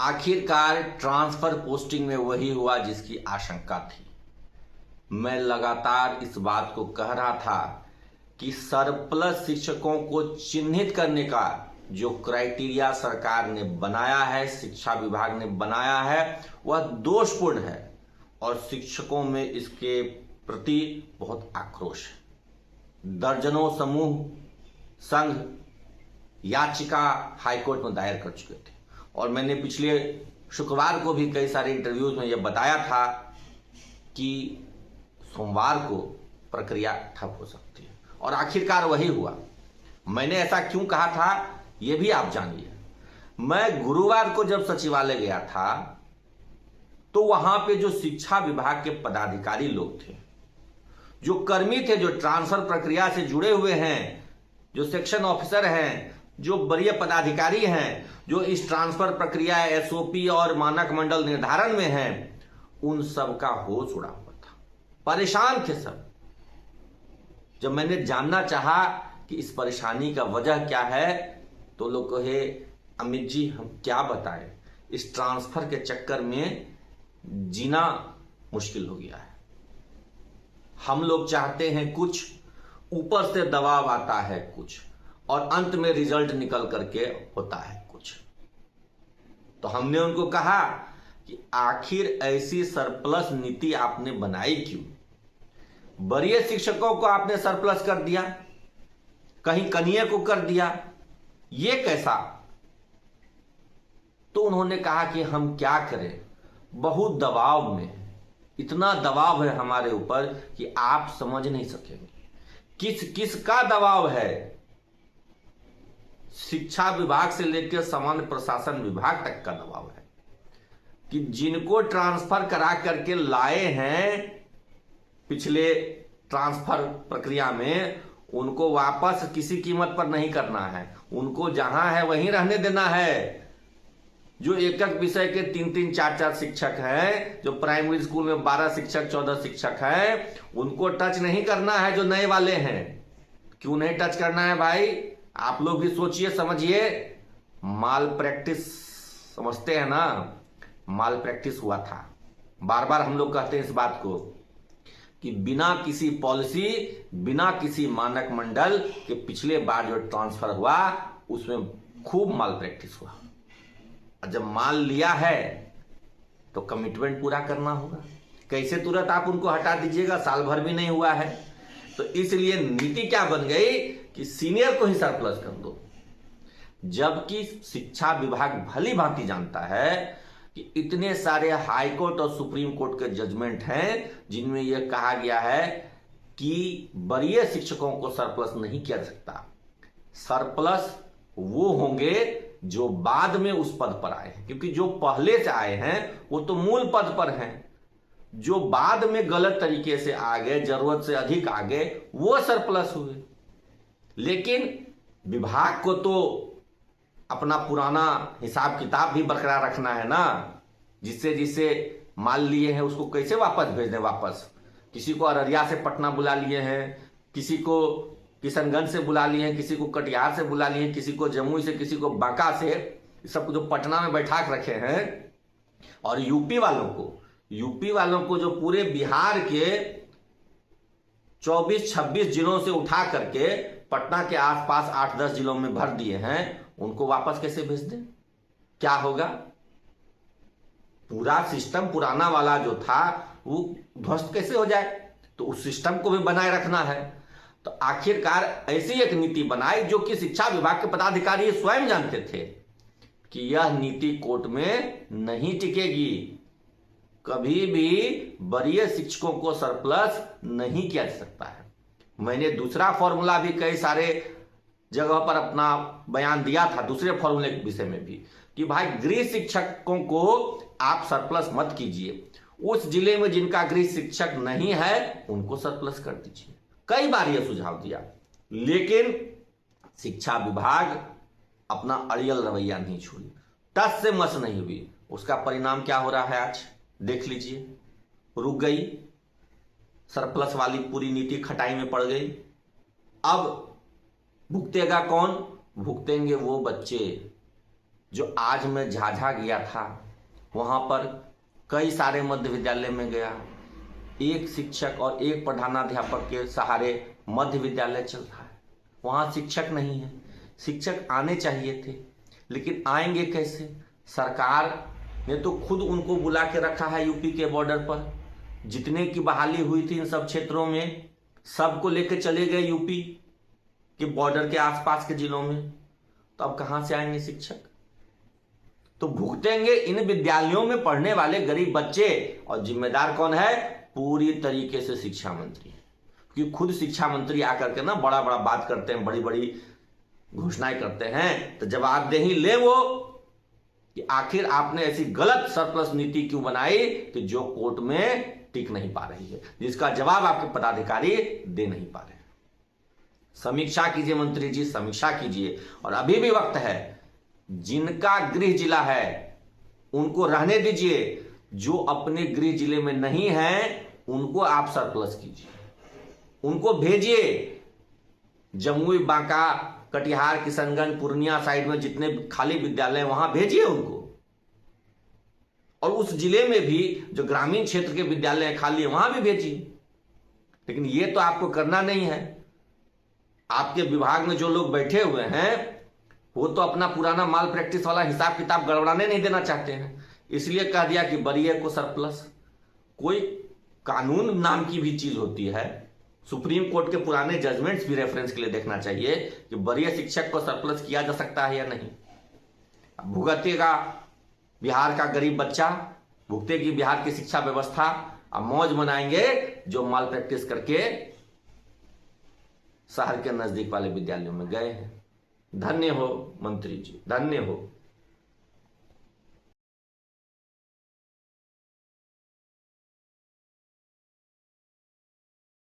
आखिरकार transfer posting में वही हुआ जिसकी आशंका थी। मैं लगातार इस बात को कह रहा था कि सरप्लस शिक्षकों को चिन्हित करने का जो क्राइटेरिया सरकार ने बनाया है, शिक्षा विभाग ने बनाया है, वह दोषपूर्ण है और शिक्षकों में इसके प्रति बहुत आक्रोश है। दर्जनों समूह संघ याचिका हाईकोर्ट में दायर कर चुके थे और मैंने पिछले शुक्रवार को भी कई सारे इंटरव्यूज में यह बताया था कि सोमवार को प्रक्रिया ठप हो सकती है और आखिरकार वही हुआ। मैंने ऐसा क्यों कहा था यह भी आप जानिए। मैं गुरुवार को जब सचिवालय गया था तो वहां पे जो शिक्षा विभाग के पदाधिकारी लोग थे, जो कर्मी थे, जो ट्रांसफर प्रक्रिया से जुड़े हुए हैं, जो सेक्शन ऑफिसर हैं, जो वरीय पदाधिकारी हैं, जो इस ट्रांसफर प्रक्रिया एसओपी और मानक मंडल निर्धारण में हैं, उन सब का होश उड़ा हुआ था, परेशान थे सब। जब मैंने जानना चाहा कि इस परेशानी का वजह क्या है तो लोग कहे, अमित जी हम क्या बताएं, इस ट्रांसफर के चक्कर में जीना मुश्किल हो गया है। हम लोग चाहते हैं कुछ, ऊपर से दबाव आता है कुछ और अंत में रिजल्ट निकल करके होता है कुछ। तो हमने उनको कहा कि आखिर ऐसी सरप्लस नीति आपने बनाई क्यों? वरीय शिक्षकों को आपने सरप्लस कर दिया, कहीं कनिये को कर दिया, ये कैसा? तो उन्होंने कहा कि हम क्या करें, बहुत दबाव में, इतना दबाव है हमारे ऊपर कि आप समझ नहीं सकेंगे। किस किस का दबाव है? शिक्षा विभाग से लेकर सामान्य प्रशासन विभाग तक का दबाव है कि जिनको ट्रांसफर करा करके लाए हैं पिछले ट्रांसफर प्रक्रिया में, उनको वापस किसी कीमत पर नहीं करना है, उनको जहां है वहीं रहने देना है। जो एक एक विषय के 3-3, 4-4 शिक्षक हैं, जो प्राइमरी स्कूल में 12 शिक्षक, 14 शिक्षक हैं, उनको टच नहीं करना है। जो नए वाले हैं, क्यों नहीं टच करना है भाई? आप लोग भी सोचिए, समझिए। माल प्रैक्टिस समझते हैं ना, माल प्रैक्टिस हुआ था। बार बार हम लोग कहते हैं इस बात को कि बिना किसी पॉलिसी, बिना किसी मानक मंडल के पिछले बार जो ट्रांसफर हुआ उसमें खूब माल प्रैक्टिस हुआ। जब माल लिया है तो कमिटमेंट पूरा करना होगा। कैसे तुरंत आप उनको हटा दीजिएगा? साल भर भी नहीं हुआ है। तो इसलिए नीति क्या बन गई कि सीनियर को ही सरप्लस कर दो, जबकि शिक्षा विभाग भली भांति जानता है कि इतने सारे हाई कोर्ट और सुप्रीम कोर्ट के जजमेंट हैं जिनमें यह कहा गया है कि वरीय शिक्षकों को सरप्लस नहीं किया जा सकता। सरप्लस वो होंगे जो बाद में उस पद पर आए हैं, क्योंकि जो पहले से आए हैं वो तो मूल पद पर हैं। जो बाद में गलत तरीके से आ गए, जरूरत से अधिक आ गए, वो सरप्लस हुए। लेकिन विभाग को तो अपना पुराना हिसाब किताब भी बरकरार रखना है ना। जिससे माल लिए हैं उसको कैसे वापस भेज दें? वापस किसी को अररिया से पटना बुला लिए हैं, किसी को किशनगंज से बुला लिए हैं, किसी को कटिहार से बुला लिए हैं, किसी को जमुई से, किसी को बांका से, सबको जो पटना में बैठा के रखे हैं। और यूपी वालों को जो पूरे बिहार के 24-26 जिलों से उठा करके पटना के आसपास 8-10 जिलों में भर दिए हैं, उनको वापस कैसे भेज दें? क्या होगा? पूरा सिस्टम पुराना वाला जो था वो ध्वस्त कैसे हो जाए? तो उस सिस्टम को भी बनाए रखना है। तो आखिरकार ऐसी एक नीति बनाई जो कि शिक्षा विभाग के पदाधिकारी स्वयं जानते थे कि यह नीति कोर्ट में नहीं टिकेगी। कभी भी वरीय शिक्षकों को सरप्लस नहीं किया जा सकता है। मैंने दूसरा फॉर्मूला भी कई सारे जगह पर अपना बयान दिया था, दूसरे फॉर्मूले के विषय में भी, कि भाई गृह शिक्षकों को आप सरप्लस मत कीजिए। उस जिले में जिनका गृह शिक्षक नहीं है उनको सरप्लस कर दीजिए। कई बार यह सुझाव दिया, लेकिन शिक्षा विभाग अपना अड़ियल रवैया नहीं छोड़ी, टस से मस नहीं हुई। उसका परिणाम क्या हो रहा है आज देख लीजिए। रुक गई सरप्लस वाली पूरी नीति, खटाई में पड़ गई। अब भुगतेगा कौन? भुगतेंगे वो बच्चे जो आज मैं झाझा गया था, वहां पर कई सारे मध्य विद्यालय में गया, एक शिक्षक और एक प्रधानाध्यापक के सहारे मध्य विद्यालय चलता है। वहां शिक्षक नहीं है। शिक्षक आने चाहिए थे, लेकिन आएंगे कैसे? सरकार ने तो खुद उनको बुला के रखा है यूपी के बॉर्डर पर। जितने की बहाली हुई थी इन सब क्षेत्रों में, सबको लेके चले गए यूपी के बॉर्डर के आसपास के जिलों में। तो अब कहां से आएंगे शिक्षक? तो भुगतेंगे इन विद्यालयों में पढ़ने वाले गरीब बच्चे, और जिम्मेदार कौन है? पूरी तरीके से शिक्षा मंत्री। क्योंकि खुद शिक्षा मंत्री आकर के ना बड़ा बड़ा बात करते हैं, बड़ी बड़ी घोषणाएं करते हैं, तो जवाबदेही ले वो कि आखिर आपने ऐसी गलत सरप्लस नीति क्यों बनाई कि जो कोर्ट में टिक नहीं पा रही है, जिसका जवाब आपके पदाधिकारी दे नहीं पा रहे हैं। समीक्षा कीजिए मंत्री जी, समीक्षा कीजिए। और अभी भी वक्त है, जिनका गृह जिला है उनको रहने दीजिए, जो अपने गृह जिले में नहीं है उनको आप सरप्लस कीजिए, उनको भेजिए। जमुई, बांका, कटिहार, किशनगंज, पूर्णिया साइड में जितने खाली विद्यालय वहां भेजिए उनको। और उस जिले में भी जो ग्रामीण क्षेत्र के विद्यालय खाली है वहां भी भेजिए। लेकिन ये तो आपको करना नहीं है। आपके विभाग में जो लोग बैठे हुए हैं वो तो अपना पुराना माल प्रैक्टिस वाला हिसाब किताब गड़बड़ाने नहीं देना चाहते हैं, इसलिए कह दिया कि बरिया को सरप्लस। कोई कानून नाम की भी चीज होती है। सुप्रीम कोर्ट के पुराने जजमेंट्स भी रेफरेंस के लिए देखना चाहिए कि वरीय शिक्षक को सरप्लस किया जा सकता है या नहीं। भुगतेगा बिहार का गरीब बच्चा, भुगतेगी बिहार की शिक्षा व्यवस्था। अब मौज मनाएंगे जो माल प्रैक्टिस करके शहर के नजदीक वाले विद्यालयों में गए हैं। धन्य हो मंत्री जी, धन्य हो।